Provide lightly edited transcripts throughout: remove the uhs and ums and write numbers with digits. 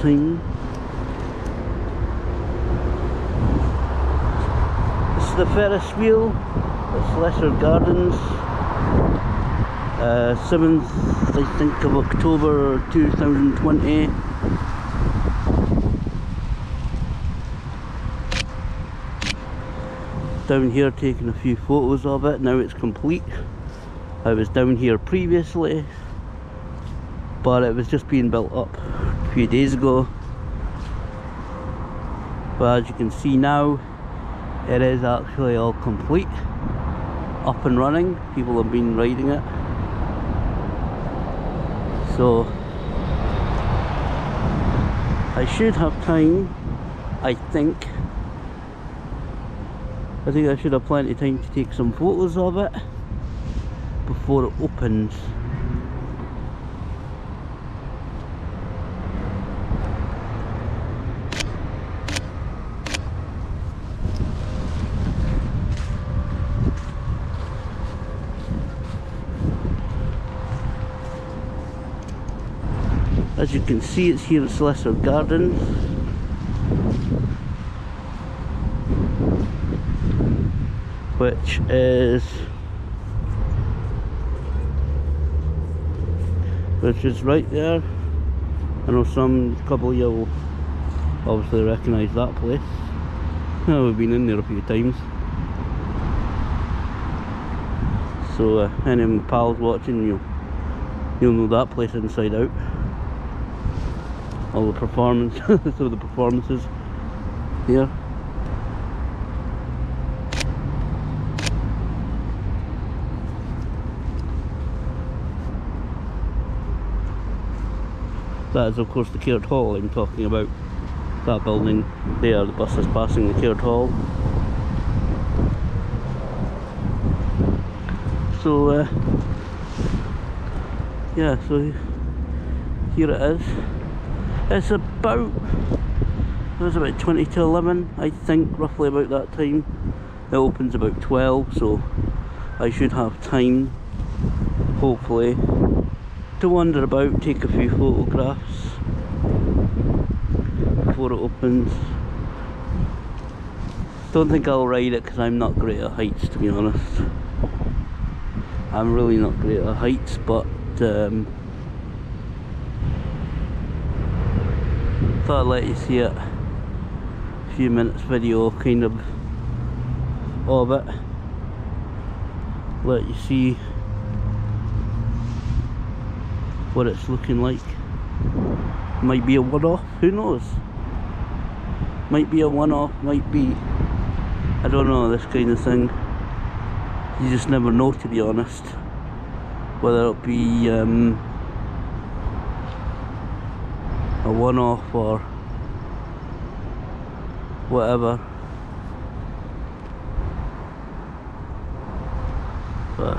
time. This is the Ferris wheel at Slessor Gardens. 7th, I think, of October 2020. Down here taking a few photos of it. Now it's complete. I was down here previously, but it was just being built up a few days ago. But as you can see now, it is actually all complete, up and running. People have been riding it. So I should have time, I think I should have plenty of time to take some photos of it before it opens. As you can see, it's here at Slessor Gardens. Which is right there. I know a couple of you will obviously recognise that place. We've been in there a few times. So any of my pals watching, you'll know that place inside out. All the performances here. That is of course the Caird Hall I'm talking about. That building there, the bus is passing the Caird Hall. So yeah, so here it is. It's about 20 to 11, I think, roughly about that time. It opens about 12, so I should have time, hopefully, to wander about, take a few photographs before it opens. Don't think I'll ride it because I'm not great at heights, to be honest. I'm really not great at heights, but thought I'd let you see it. A few minutes video kind of it. Let you see what it's looking like. Might be a one-off, who knows? Might be a one-off, might be, I don't know, this kind of thing. You just never know, to be honest. Whether it'll be a one-off or whatever. But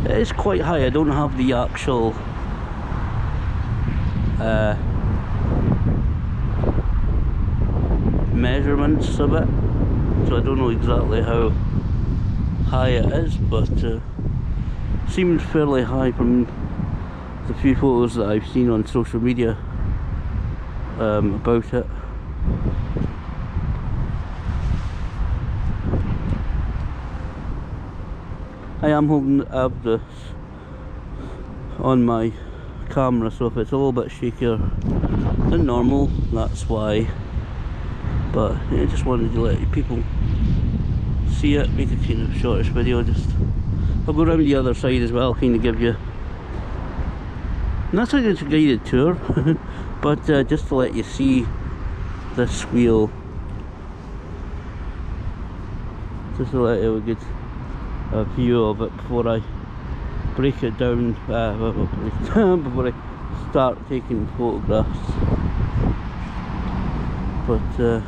it is quite high. I don't have the actual measurements of it, so I don't know exactly how high it is, but seems fairly high from the few photos that I've seen on social media about it. I am holding this on my camera, so if it's a little bit shakier than normal, that's why. But yeah, I just wanted to let people see it, make a kind of shortish video. I'll go around the other side as well, kind of give you, not like it's a guided tour, but just to let you see this wheel, just to let you get a view of it before I break it down, before I start taking photographs. But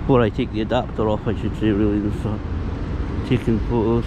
before I take the adapter off, I should say, really, and start taking photos.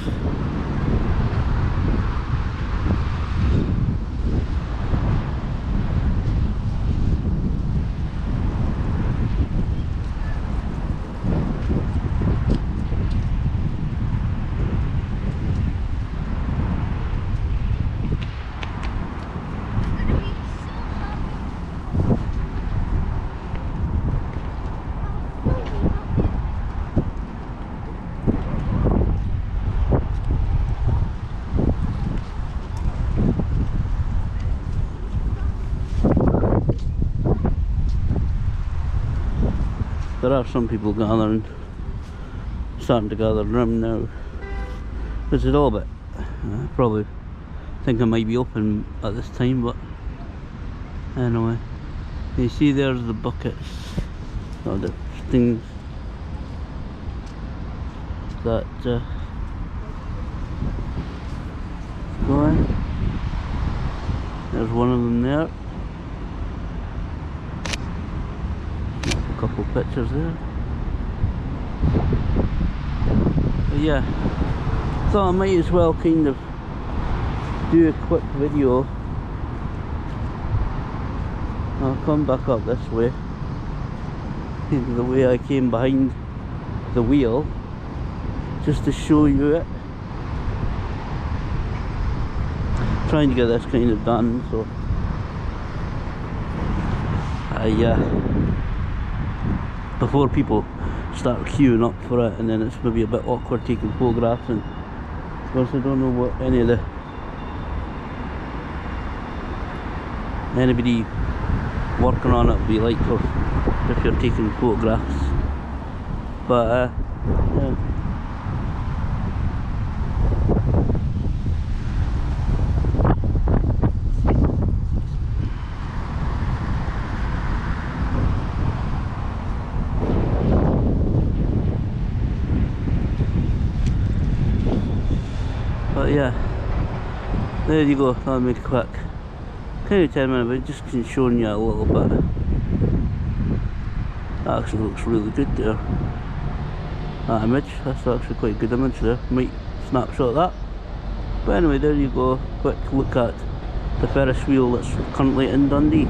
there are some people gathering, starting to gather around now, which is all a bit, probably think I might be open at this time, but anyway, you see there's the buckets, or the things that going. There's one of them there. A couple pictures there. But yeah, thought I might as well kind of do a quick video. I'll come back up this way, the way I came behind the wheel, just to show you it. Trying to get this kind of done, so before people start queuing up for it, and then it's maybe a bit awkward taking photographs, and of course I don't know what anybody working on it will be like for if you're taking photographs, but yeah. But yeah, there you go. I'll make it quick. Kind of 10 minutes, but just showing you a little bit. That actually looks really good there. That image, that's actually quite a good image there. Might snapshot that. But anyway, there you go. Quick look at the Ferris wheel that's currently in Dundee.